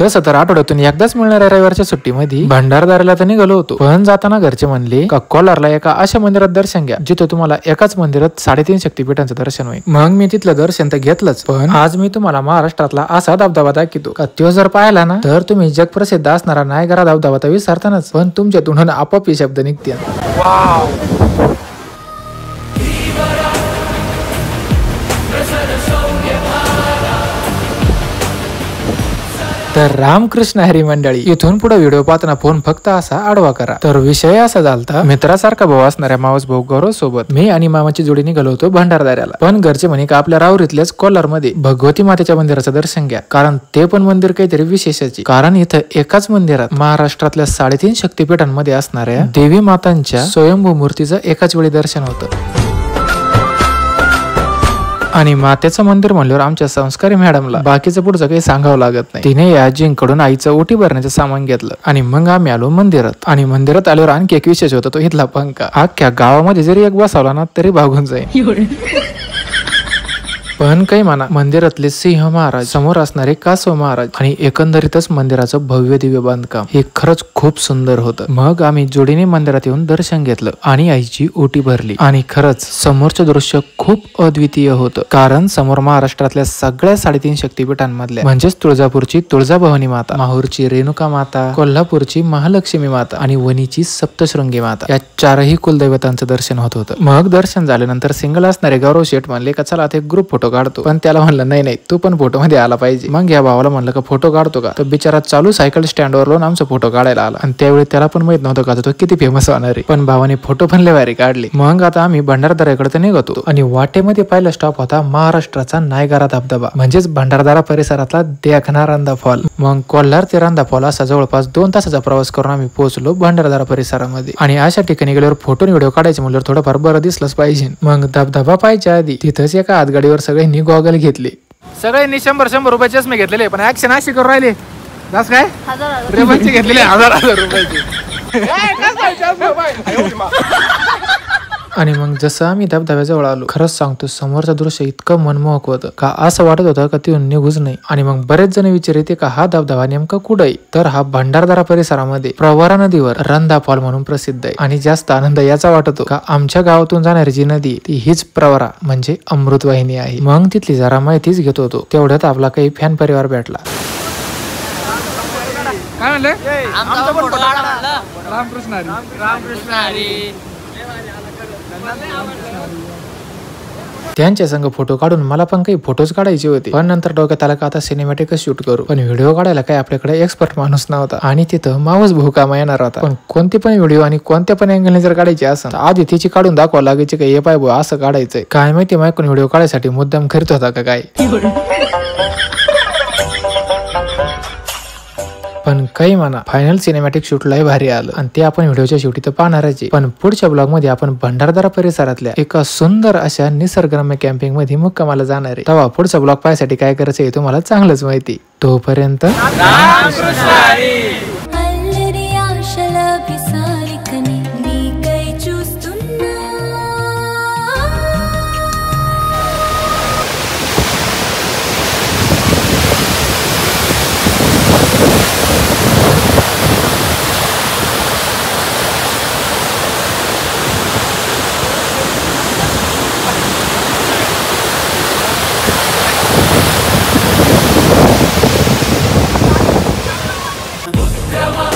तसं तर आठवड्यातून एकदाच मिळणाऱ्या रविवारच्या सुट्टीमध्ये भंडारदऱ्याला तर निघालो होतो, पण जाताना घरचे म्हणले का कोलारला एका अशा मंदिरात दर्शन घ्या जिथे तुम्हाला एकाच मंदिरात 3.5 शक्तिपीठांचं दर्शन होईल। मग मी तिथलं दर्शन तर घेतलंच, पण आज मी तुम्हाला महाराष्ट्रातला असा धबधबा दाखवतो का तो जर पाहिला ना तर तुम्ही जगप्रसिद्ध असणारा नायगरा धबधबा तर विसरतानाच, पण तुमच्या तोंडून आपोआप शब्द निघतील। तर रामकृष्ण हरी मंडळी, इथून पुढे व्हिडिओ पाहताना फोन फक्त असा आडवा करा। तर विषय असा झालता, मित्रासारखा भाऊ असणाऱ्या मावस भाऊ गौरव सोबत मी आणि मामाची जोडी निघालो होतो भंडारदऱ्याला। पण घरचे म्हणे का आपल्या राहुरीतल्याच कोलार मध्ये भगवती मातेच्या मंदिराचं दर्शन घ्या, कारण ते पण मंदिर काहीतरी विशेषाची, कारण इथं एकाच मंदिरात महाराष्ट्रातल्या 3.5 शक्तिपीठांमध्ये असणाऱ्या देवी मातांच्या स्वयंभू मूर्तीचं एकाच वेळी दर्शन होतं। आणि मातेचं मंदिर म्हणल्यावर आमच्या संस्कारी मॅडमला बाकीचं पुढचं काही सांगावं लागत नाही, तिने या आजींकडून आईचं ओटी भरण्याचं सामान घेतलं आणि मग आम्ही आलो मंदिरात। आणि मंदिरात आल्यावर आणखी एक विशेष होता, तो इथला पंखा अख्ख्या गावामध्ये जरी एक बसवला ना तरी भागून जाईल। पण काही म्हणा, मंदिरातले सिंह महाराज, समोर असणारे कासव महाराज आणि एकंदरीतच मंदिराचं भव्य दिव्य बांधकाम हे खरंच खूप सुंदर होतं। मग आम्ही जोडीने मंदिरात येऊन दर्शन घेतलं आणि आईची ओटी भरली आणि खरंच समोरचं दृश्य खूप अद्वितीय होतं, कारण समोर महाराष्ट्रातल्या सगळ्या 3.5 शक्तिपीठांमधल्या म्हणजेच तुळजापूरची तुळजाभवानी माता, माहूरची रेणुका माता, कोल्हापूरची महालक्ष्मी माता आणि वणीची सप्तशृंगी माता, या 4ही कुलदैवतांचं दर्शन होत होतं। मग दर्शन झाल्यानंतर सिंगल असणारे गौरव शेठ म्हणले का चला आता एक ग्रुप फोटो काढतो, पण त्याला म्हणलं नाही तू पण फोटो मध्ये आला पाहिजे। मग या भावाला म्हणलं का फोटो काढतो का, तर बिचारा चालू सायकल स्टँडवर लावून आमचा फोटो काढायला आला आणि त्यावेळी त्याला पण माहित नव्हतं का तो किती फेमस होणार आहे, पण भावाने फोटो पण लय भारी काढले। मग आता आम्ही भंडारदऱ्याकडे तर निघतो आणि वाटेमध्ये पहिला स्टॉप होता महाराष्ट्राचा नायगरा धबधबा, म्हणजेच भंडारदरा परिसरातला देखना रंधा फॉल। मग कोल्हार ते रंधा फॉल असा जवळपास 2 तासाचा प्रवास करून आम्ही पोहोचलो भंडारदरा परिसरामध्ये। आणि अशा ठिकाणी गेल्यावर फोटो व्हिडिओ काढायचे म्हणल्यावर थोडंफार बरं दिसलंच पाहिजे। मग धबधबा पाहायच्या आधी तिथंच एका हातगाडीवर सगळ्यांनी गॉगल घेतले, सगळ्यांनी 100 रुपये चष्मे घेतलेले, पण ऍक्शन अशी करून राहिले दास काय रेबनचे घेतलेले 1000 रुपयाचे। आणि मग जसं आम्ही धबधब्याजवळ आलो, खरंच सांगतो समोरचं दृश्य इतकं मनमोहक होतं का असं वाटत होतं का तिथून निघूच नाही। आणि मग बरेच जण विचारते का हा धबधबा नेमका कुठे आहे, तर हा भंडारदरा परिसरामध्ये प्रवरा नदीवर रंधा फॉल म्हणून प्रसिद्ध आहे। आणि जास्त आनंद याचा वाटतो का आमच्या गावातून जाणारी जी नदी ती हीच प्रवरा म्हणजे अमृतवाहिनी आहे। मग तिथली जरा माहितीच घेत होतो, तेवढ्यात आपला काही फॅन परिवार भेटला। काय म्हणले रामकृष्ण हरी। त्यांच्या संग फोटो काढून मला पण काही फोटोज काढायचे होते, पण नंतर डोक्यात आला का आता सिनेमॅटिकच शूट करू, पण व्हिडिओ काढायला काही आपल्याकडे एक्सपर्ट माणूस नव्हता आणि तिथं मावस भाऊ कामा येणार होता। पण कोणते पण व्हिडिओ आणि कोणत्या पण अँगलने जर काढायची असेल आधी तिची काढून दाखवा लागायची का हे पाय भाऊ असं काढायचंय, काय माहिती मायकून व्हिडिओ काढायसाठी मुद्दाम करत होता का काय। पण काही म्हणा, फायनल सिनेमॅटिक शूट लय भारी आलं आणि ते आपण व्हिडिओच्या शेवटी तर पाहणारच आहे। पण पुढच्या ब्लॉग मध्ये आपण भंडारदरा परिसरातल्या एका सुंदर अशा निसर्गरम्य कॅम्पिंग मध्ये मुक्कामाला जाणार आहे, तेव्हा पुढचा ब्लॉग पाहायसाठी काय करायचं हे तुम्हाला चांगलंच माहिती। तोपर्यंत Come on.